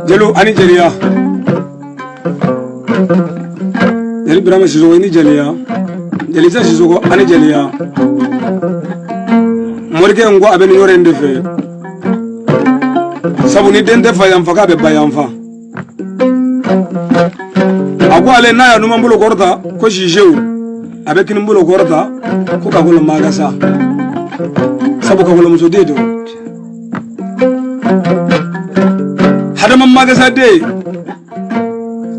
Jelu ani jeliya. Jeli Birama Sissoko ini jeliya. Jelisa Sissoko ani jeliya. Morike ngo abeni yore ndefe. Sabu ni dente fa yamfa ka be bayamfa. Ako ale na ya numa mbulo korta ko shishewu. Abe kini mbulo korta ko ka golo magasa. Sabu ka golo muso dedo. Hadama magasa de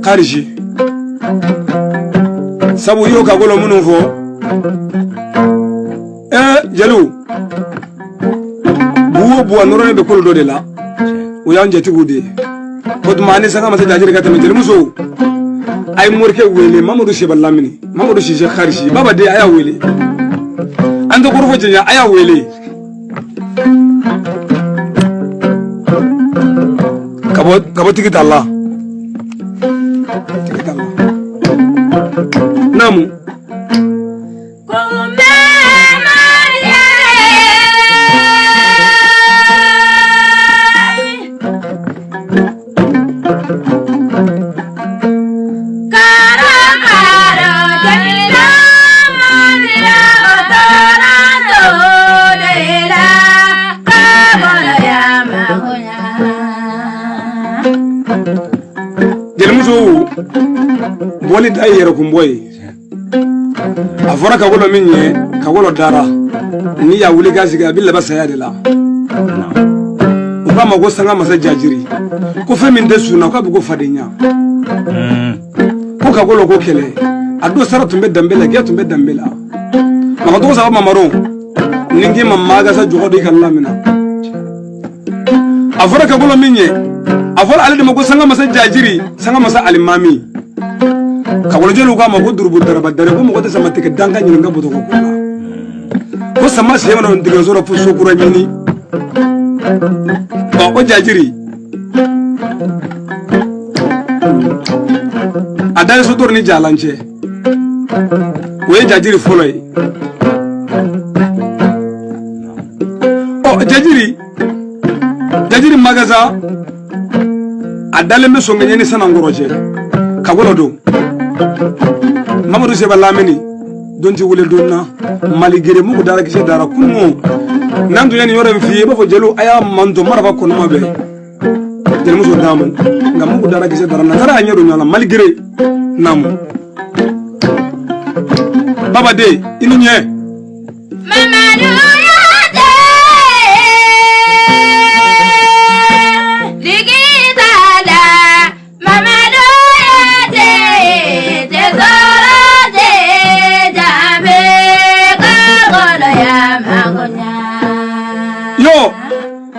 karishi. Sabu yo ka golo munu fo. Jelu. Buwa noro be kolo do de la. O ya njeti gude. Ko dum sanga masa jajiri ka tamete muso. Ay morke wele Mamadou Sheba Lamini. Mamadou Shije kharshi baba de aya wele. Ando ko fo jinya aya wele. Kabo tikit Allah. Tikit Allah. Namu. Boli dai yero kumboy afora ka golo minye ka golo dara ni ya wuli gashi ga billa basa ya dela uba mago sanga masa jajiri ko femin de suna ko bugo fadenya ko ka golo ko kele ado sara tumbe dambela ge tumbe dambela ma ko sa mamaro ningi mamma ga sa jogo di kallamina afora ka golo minye afora ali de mago sanga masa jajiri sanga masa alimami kawolo jelu ga mago durbu daraba dare ko mago sama tike danga nyi nga boto ko ko sama sema no ndiga zoro fu sokura nyini ba o jajiri adale so torni jalanche we jajiri foloi o jajiri magaza adale me so ngeni sanangoroje kawolo do Mamadou Sheba Lamini donti wule donna maligere mu dara kise dara kunmo nandu yani yore fiye ba fo jelu aya manto maraba kono mabe jelu muso damu ngam mu dara kise dara na dara nyero nyala maligere nam baba de inu nye Mamadou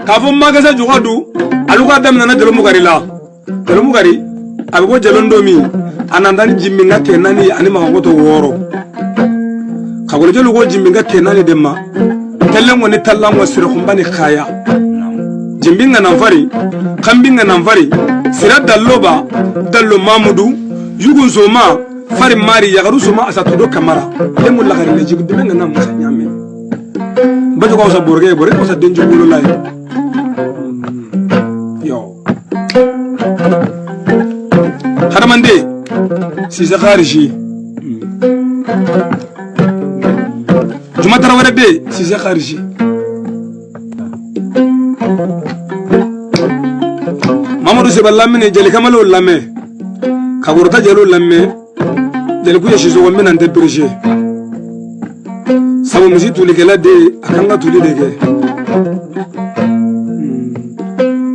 kafo magasa jugadu aluka damna na jelo mugari abigo jelondo mi anandani jimminga kenani ani magoto woro kagolo jelo go jimminga kenani demma tellengo ni tallango sire kumbani khaya jimbinga nanfari kambinga nanfari sira dalloba dallo mamudu yugun soma fari mari yagaru soma asatudo kamara lemul lagari le jigu dimenga na musa nyame bajo ko sa borge ko sa denju bulo lay Haramande si sa khariji Juma Tarawele de si sa khariji Mamadou Sheba Lamini jeli kamalo lame kagorta jelo lame jeli ku yeshi zo wamena nte preje sabu musi tuli kala de akanga tuli de ke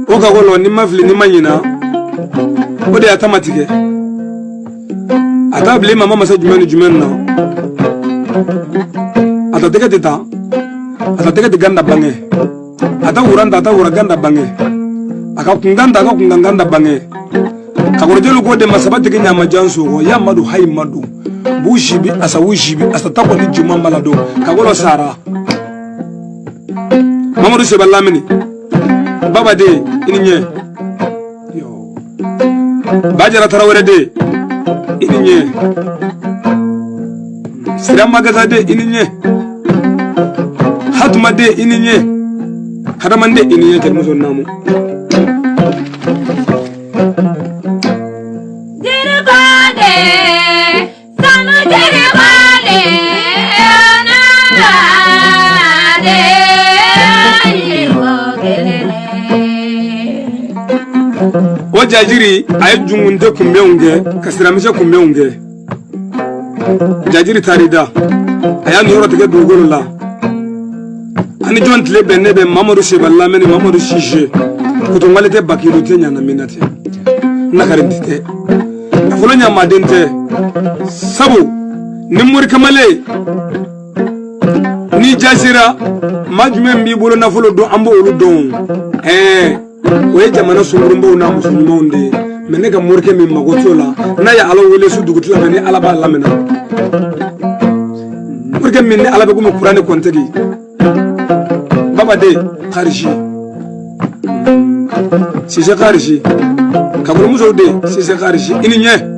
o kagolo ni mafli ni manyina o de automatique atable mama masa jumen ata teke ganda bange ata wura ganda bange aka kunganda bange kagorjelu ko de masabati ke nyama jansu ko ya madu hay madu bushibi asa tako ni juma malado kagolo sara Mamadou Sheba Lamini baba de ininye yo Bajara Tarawele de ininye Sira Magaza de ininye Hatuma de ininye hadamande iniya tel muso namu jajiri ay jungunde kumbeunge kasiramise kumbeunge jajiri tarida aya noro tege dugolo la ani jontle benebe Mamadou Seballa meni Mamadou Sise kuto ngalete bakiro tenya na minate nakarindite afolo nya madente sabu ni muri kamale ni jazira majme mbi bolo na folo do ambo olu don oye jamana sungurumbo na musulmonde menega morke mi magotola na ya alo wele su dugutla meni alaba lamena morke minni alaba ko qur'ani kontegi baba de khariji Sise khariji kabul muso de Sise khariji ini nye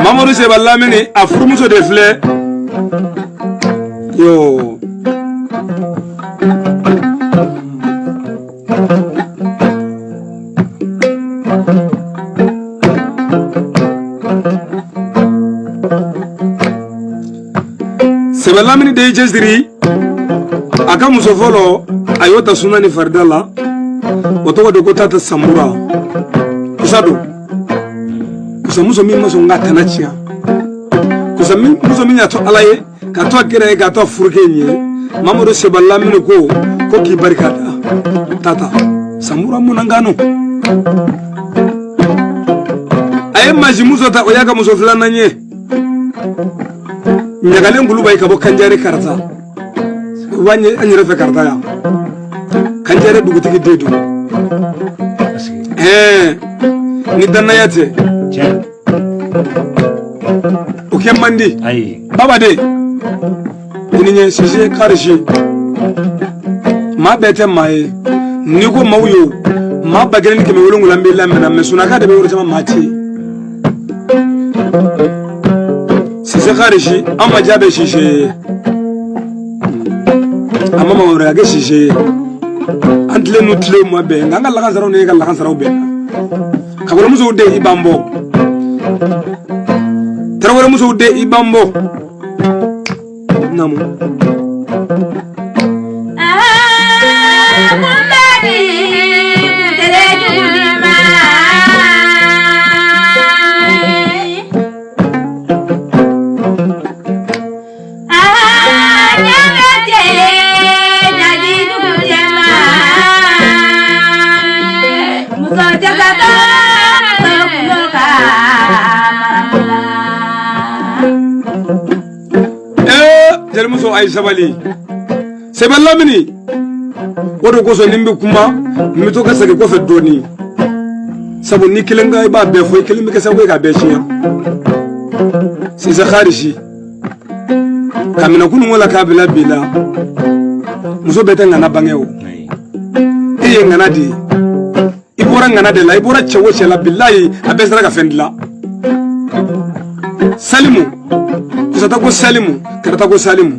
Mamadou Seballa meni afurumuso de fleur yo Seballa meni de jesdiri aka muso folo ayota sunani fardala otoko de kotata samura kusado muso mi maso ngata na chia muso mi nyato alaye ka to kire ka to furke nye Mamadou Seballa mini ko ki barkata tata samura munangano aye maji muso ta oyaka muso fulana nye nyagale ngulu bay ka bo kanjare karta wanye anyere fe karta ya kanjare dugutigi dedu ni danayate oke mandi baba de ininye Sise khariji ma bete mai ni ko mawyo ma bagren ke me wolongu lambe lamena me sunaka de be wurtama mati Sise khariji amma jabe Sise amma ma wura ga Sise antle nutle mo be nganga la kan zaro ne ga la kan zaro be kabul muso de ibambo Tarawara muso de ibambo namu muso ay sabali Seballa mini wodo ko so nimbe kuma mi to ka sake ko fe doni sabu ni kilenga ba be fo kilimi ka sake ka be chiya Sise khariji kamina kunu wala ka bila muso beta ngana bangewo iye ngana di ibora ngana de la ibora chewo chela billahi abesra ka fendla Salimu kusata ko Salimu karata ko Salimu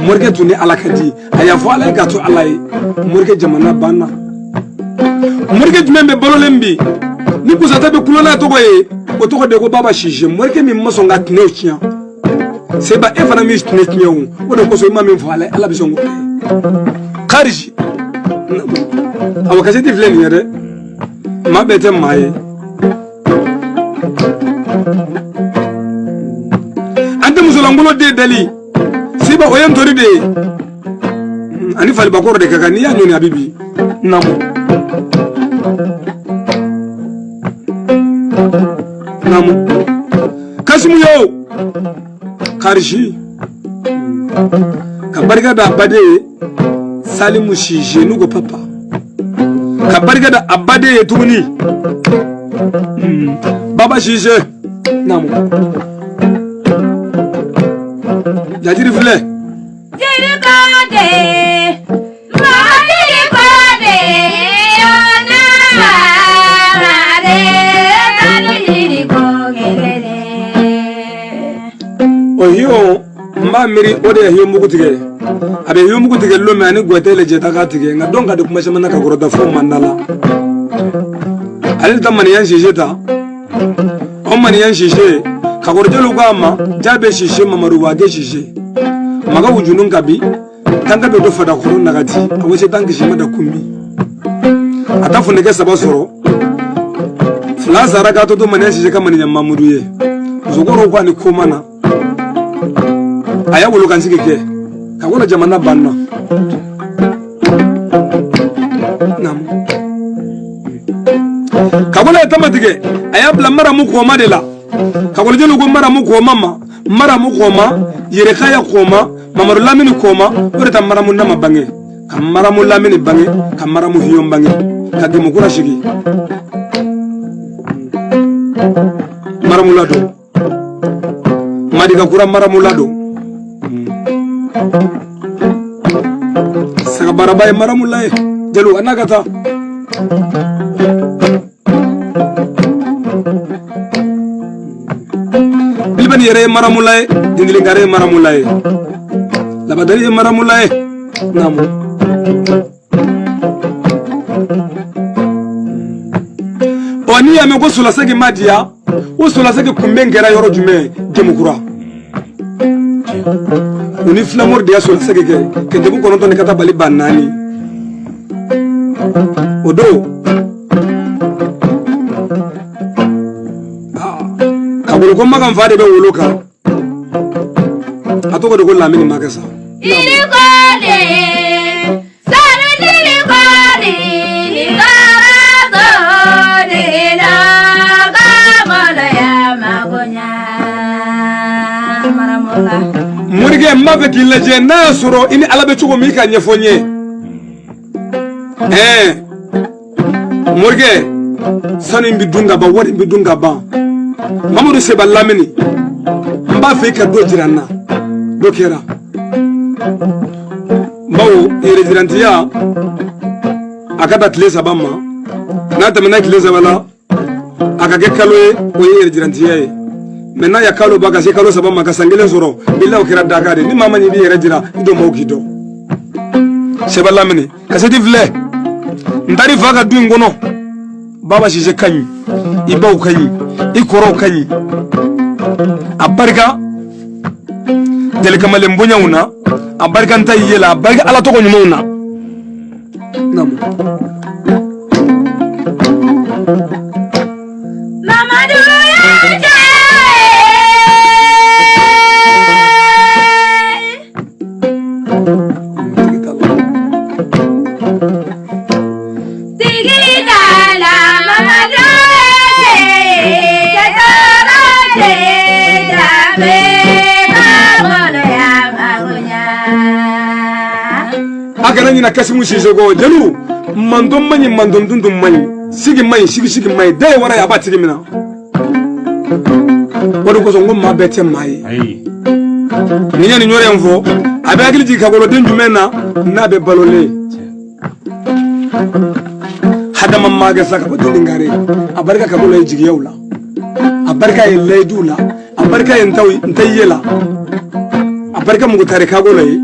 morke tuni alakadi aya fo alay gato alay morke jamana bana morke jumembe bololembi ni kusata be kulola to boye o to de ko baba Sise morke mi masonga tne ochia seba e fana mi tne tnewu o de ko so imam fo alay ala bisongo khariji awakati fleni yede ma bete maye ande musolangulo de dali siba oyen tori de ani fali bakoro de kaka ni ya nyoni abibi namu kasimu yo khariji kabarga da abade Salimu Sise nugo papa kabarga da abade tuni Baba Chiche Namo Jajiri Fle Jiri Kade Mahiri Kade Ona Mare Kanu Jiri Kogere Ohio mba miri ode hiyo mugu tige abe hiyo mugu tige lo mani gwatele je taka tige nga donga de kuma shemana ka goroda fo mandala alil tamani yan shije ta o mani yan shije ka gorjelo gama jabe shije mamaru wage shije maga wujunun kabi tanga be do fada khurun nagati awose tangi shima da kumi atafu nege sabasoro flaza raga to mani yan shije kamani nyamamudu ye zogoro kwa ni komana aya wolo kan sigeke ka wona jamana banna nam ka wona tamatige aya bla mara mu ko madela ka wona jelu go mara mu ko mama yere kaya ko mamaru lamini ko ore tam mara mu nama bange kam mara mu lamini bange kam mara mu hiyo bange ka de mu kura shigi mara mu lado madiga kura mara mu lado saka barabay maramulay jelu anagata bilbani yere maramulay dindili ngare maramulay labadari maramulay namu oni ame go sulasegi madia o sulasegi kumbengera yoro jume gemukura Uni flamor de aso sege ke debu kono to ne kata bali banani odo kabulu ko magam faade be woloka atoko de ko lamini magasa iri kode saru iri kode ni garazo de la gamala ya magonya maramola Murige mbabe kileje na suro ini alabe chugo mika nyefonye Murige sanu mbidunga ba wari mbidunga ba Mamadou Seba Lamini mba feka do jirana do kera Bawo ire jirantiya akata tlesa bama na tamena kilesa bala akage kaloe o ire jirantiya Mena ya kalo baga se kalo sabama kasangele soro bila okira dakade ni mama nyibi yere jira ndo mokido Seba Lamini kaseti vle ndari vaga du ngono baba shije kanyi ibaw kanyi ikoro kanyi abarga dele kamale mbonya una abarga ntai yela abarga ala to ko nyuna namu Agana nyina kasimu shijogo jelu mandom mandom dundum mani sigi mai dai wara ya batigi mina wadu ko zongo ma bete mai ninya ni nyore mvo abe agiliji kagolo denju mena na be balole hada mamma ga saka ko dingare abarka kagolo yiji yawla abarka yin laydula abarka yin ntayela abarka mugo tare kagolo yi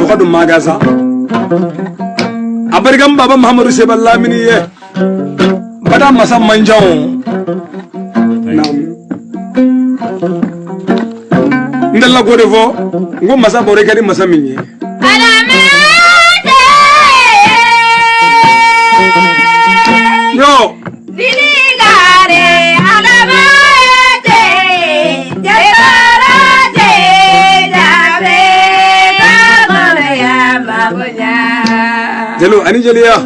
Kadu magaza abargam baba Muhammadu Seba Lamini ye bada masa manjaw nam ndalla go defo ngo masa bore kadi masa minye yo diligare alamate jabarate jabe Jelo ani jelia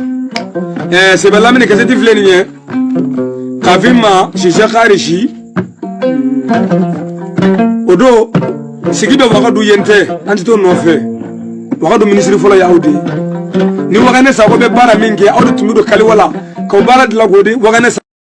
Seba Lamini kaseti fleni nye kafima shisha kharishi odo sigibe wakadu yente antito nofe wakadu ministri fola yaudi ni wakane sa ko be bara mingi awdu tumido kali wala ko bara dila godi wakane